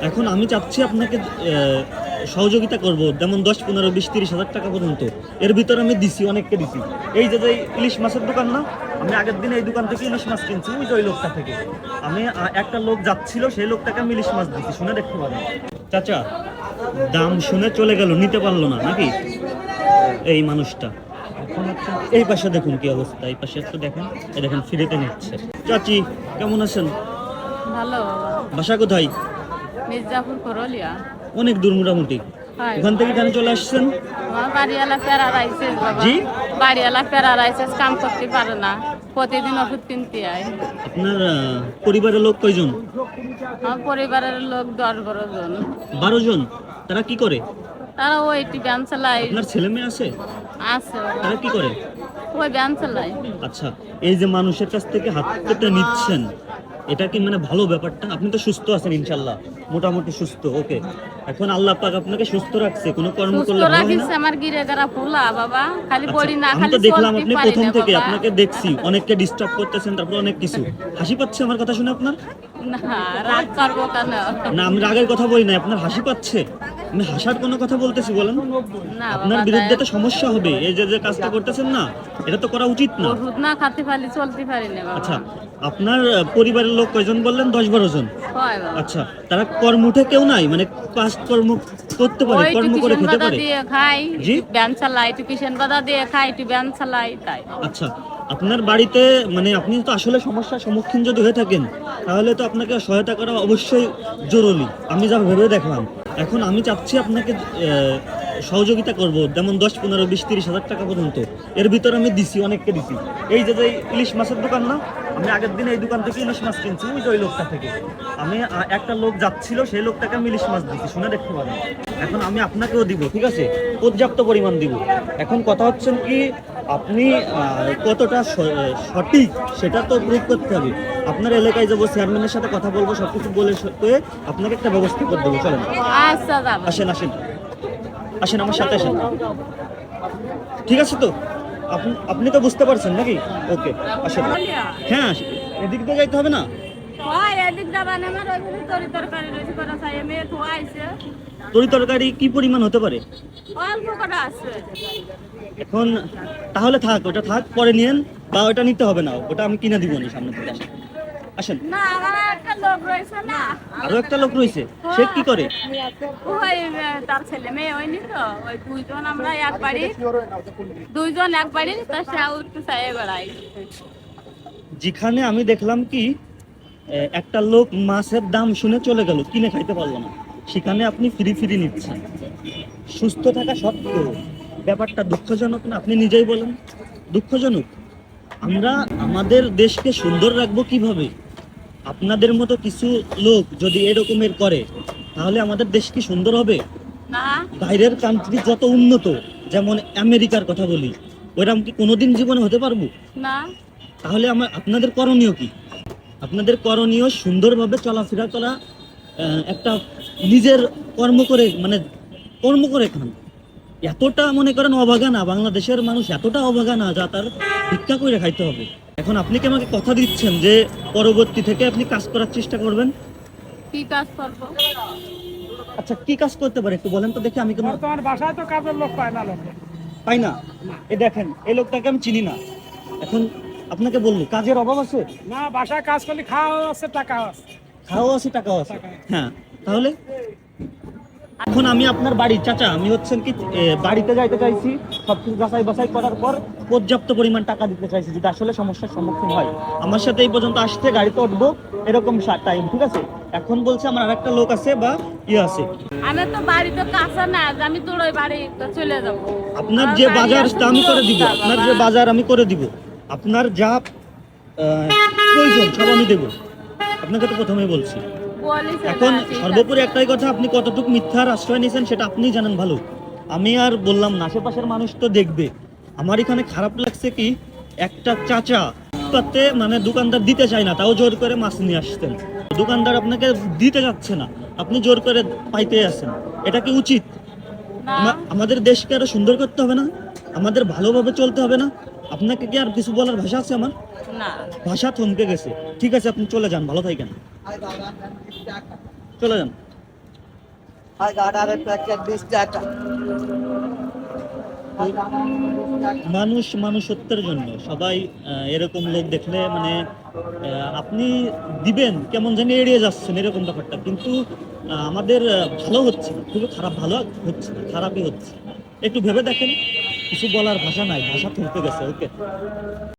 এখন আমি চাচ্ছি আপনাকে সহযোগিতা করব, যেমন 10, 15, 20, 30 হাজার টাকা পর্যন্ত। এর ভিতরে আমি দিছি, অনেককে দিছি। এই যে যে ইলিশ মাছের দোকান না, আমি আগের দিন এই দোকান থেকে ইলিশ মাছ কিনছি, ওই যে ওই লোকটা থেকে। আমি একটা লোক যাচ্ছিল, সেই লোকটাকে আমি ইলিশ মাছ দিচ্ছি, শুনে দেখতে পারেন। চাচা দাম শুনে চলে গেল, নিতে পারলো না নাকি এই মানুষটা। এখন হচ্ছে এই পাশে দেখুন কি অবস্থা, এই পাশে একটু দেখেন, এই দেখেন ফ্রিতে নিচ্ছে। চাচি কেমন আছেন? ভালো। বাসা কোথায়? মির্জাপুর করলিয়া। অনেক দূর মোটামুটি। ওখান থেকে কেন চলে আসছেন? আমার বাড়িওয়ালা প্যারার আইসে বাবা। জি? বাড়িওয়ালা প্যারার আইসে, কাম করতে পারে না, প্রতিদিন ওষুধ কিনতে হয়। আপনার পরিবারের লোক কয়জন? আমার পরিবারের লোক 10-12 জন। 12 জন। তারা কি করে? তারা ওই ব্যান চালায়। আপনার ছেলে মেয়ে আছে? আছে বাবা। তারা কি করে? ওই ব্যান চালায়। আচ্ছা, এই যে মানুষের কাছ থেকে হাত পেতে নিচ্ছেন, এটা কি মানে ভালো ব্যাপারটা? আপনি তো সুস্থ আছেন ইনশাল্লাহ, মোটামুটি সুস্থ। ওকে, এখন আল্লাহ পাক আপনাকে সুস্থ রাখছে, কোনো কর্ম সুস্থ করলে ভালো হয় না? রাখিস আমার গিরে গারা ফুলা বাবা, খালি আচ্ছা, পড়ি না, আমি খালি তো দেখলাম চলতে আপনি পারি প্রথম না থেকে বাবা। আপনাকে দেখছি, অনেককে ডিস্টার্ব করতেছেন, তারপর অনেক কিছু। হাসি পাচ্ছে আমার কথা শুনে আপনার? না, রাগ করবো কেন? না, আমি রাগের কথা বলি না, আপনার হাসি পাচ্ছে। আমি হাসার কোনো কথা বলতেছি বলেন? না আপনার বাবা, বিরুদ্ধে তো সমস্যা হবে, এই যে যে কাজটা করতেছেন না, এটা তো করা উচিত না। ওষুধ না খাতে পারি, চলতে পারি না বাবা। আচ্ছা, আপনার পরিবারের লোক কয়জন বললেন? 10-12 জন। হয় বাবা। আচ্ছা, তারা কর্ম উঠে কেউ নাই, মানে কাজ কর্ম করতে পারে, ওই কর্ম করে টিউশন খেতে বাধা পারে? দিয়ে খাই, জি? ব্যান চালাই, টিউশন বাধা দিয়ে খাই, ব্যান চালাই, তাই। আচ্ছা, আপনার বাড়িতে মানে আপনি তো আসলে সমস্যার সম্মুখীন যদি হয়ে থাকেন, তাহলে তো আপনাকে সহায়তা করা অবশ্যই জরুরি, আমি যা ভেবে দেখলাম। এখন আমি চাচ্ছি আপনাকে সহযোগিতা করব, যেমন 10, 15, 20, 30 হাজার টাকা পর্যন্ত। এর ভিতরে আমি দিছি, অনেককে দিছি। এই যে যে ইলিশ মাছের দোকান না, আমি আগের দিন এই দোকান থেকে ইলিশ মাছ কিনছি, ওই যে ওই লোকটা থেকে। আমি একটা লোক যাচ্ছিল, সেই লোকটাকে আমি ইলিশ মাছ দিচ্ছি, শুনে দেখতে পারেন। এখন আমি আপনাকেও দিব, ঠিক আছে, পর্যাপ্ত পরিমাণ দিব। এখন কথা হচ্ছে কি, আপনি কতটা সঠিক সেটা তো প্রুভ করতে হবে। আপনার এলাকায় যাবো, চেয়ারম্যানের সাথে কথা বলবো, সবকিছু বলে আপনাকে একটা ব্যবস্থা করে দেবো। চলেন, আচ্ছা যাবো। আসেন আসেন আসেন, আমার সাথে আসেন। ঠিক আছে তো? আপনি আপনি তো বুঝতে পারছেন নাকি? ওকে, আসেন। হ্যাঁ, এদিক দিয়ে যাইতে হবে না? হয় এদিক যাবান, আমার ওইখানে তরকারি রয়েছে করা চাই, মেয়ে তো আইছে। তরি তরকারি কি পরিমাণ হতে পারে? অল্প কটা আছে। এখন তাহলে থাক, ওটা থাক, পরে নিয়েন, বা ওটা নিতে হবে না, ওটা আমি কিনে দিব না। সামনে থেকে আসেন, আসেন। না, আমার একটা লোক রয়েছে না। আরো একটা লোক রয়েছে, সে কি করে? ওই তার ছেলে মেয়ে হয়নি তো, ওই দুইজন আমরা এক বাড়ি, দুইজন এক বাড়ি, তার সে একটু চাই বেড়াই। যেখানে আমি দেখলাম কি একটা লোক মাছের দাম শুনে চলে গেল, কিনে খাইতে পারলো না, সেখানে আপনি ফ্রি ফ্রি নিচ্ছেন, সুস্থ থাকা সত্ত্বেও। ব্যাপারটা দুঃখজনক না? আপনি নিজেই বলেন, দুঃখজনক। আমরা আমাদের দেশকে সুন্দর রাখবো কিভাবে? আপনাদের মতো কিছু লোক যদি এরকমের করে, তাহলে আমাদের দেশ কি সুন্দর হবে? না বাইরের কান্ট্রি যত উন্নত, যেমন আমেরিকার কথা বলি, ওইরকম কি কোনোদিন জীবনে হতে পারবো? না, তাহলে আপনাদের করণীয় কি? আপনাদের করণীয় সুন্দরভাবে চলাফেরা করা, একটা নিজের কর্ম করে, মানে কর্ম করে খান। এতটা মনে করেন অভাগা না, বাংলাদেশের মানুষ এতটা অভাগা না যা তার ভিক্ষা করে খাইতে হবে। এখন আপনি কি আমাকে কথা দিচ্ছেন যে পরবর্তী থেকে আপনি কাজ করার চেষ্টা করবেন? কি কাজ করবো? আচ্ছা, কি কাজ করতে পারে একটু বলেন তো দেখি। আমি কোনো তোমার বাসায় তো কাজের লোক পায় না, লোকে পাই না। এই দেখেন, এই লোকটাকে আমি চিনি না। এখন আপনাকে বললো কাজের অভাব আছে? না, বাসায় কাজ করলে খাওয়া আছে, টাকা আছে। খাওয়া আছে, টাকাও আছে। হ্যাঁ, তাহলে এখন আমি আপনার বাড়ির চাচা, আমি হচ্ছেন কি বাড়িতে যাইতে চাইছি, সবকিছু যাচাই বাছাই করার পর পর্যাপ্ত পরিমাণ টাকা দিতে চাইছি, যদি আসলে সমস্যার সম্মুখীন হয়। আমার সাথে এই পর্যন্ত আসছে, গাড়িতে উঠবো, এরকম টাইম, ঠিক আছে? এখন বলছে আমার আরেকটা লোক আছে বা ইয়ে আছে। আমি তো বাড়িতে কাছে না, আমি তোর ওই বাড়ি চলে যাবো। আপনার যে বাজার তা আমি করে দিব, আপনার যে বাজার আমি করে দিব, আপনার যা প্রয়োজন সব আমি দেবো, আপনাকে তো প্রথমেই বলছি। এখন সর্বোপরি একটাই কথা, আপনি কতটুকু মিথ্যার আশ্রয় নিয়েছেন সেটা আপনিই জানেন ভালো। আমি আর বললাম না, আশেপাশের মানুষ তো দেখবে। আমার এখানে খারাপ লাগছে কি, একটা চাচা পাতে মানে দোকানদার দিতে চায় না, তাও জোর করে মাছ নিয়ে আসতেন। দোকানদার আপনাকে দিতে যাচ্ছে না, আপনি জোর করে পাইতে আছেন। এটা কি উচিত? আমাদের দেশকে আরো সুন্দর করতে হবে না? আমাদের ভালোভাবে চলতে হবে না? আপনাকে কি আর কিছু বলার ভাষা আছে আমার? না, ভাষা থমকে গেছে। ঠিক আছে, আপনি চলে যান, ভালো থাকেন, চলে যান। মানুষ মানুষত্বের জন্য সবাই এরকম লোক দেখলে মানে আপনি দিবেন কেমন জানি এড়িয়ে যাচ্ছেন এরকম ব্যাপারটা, কিন্তু আমাদের ভালো হচ্ছে না, খুবই খারাপ, ভালো হচ্ছে না, খারাপই হচ্ছে। একটু ভেবে দেখেন, কিছু বলার ভাষা নাই, ভাষা থমকে গেছে। ওকে।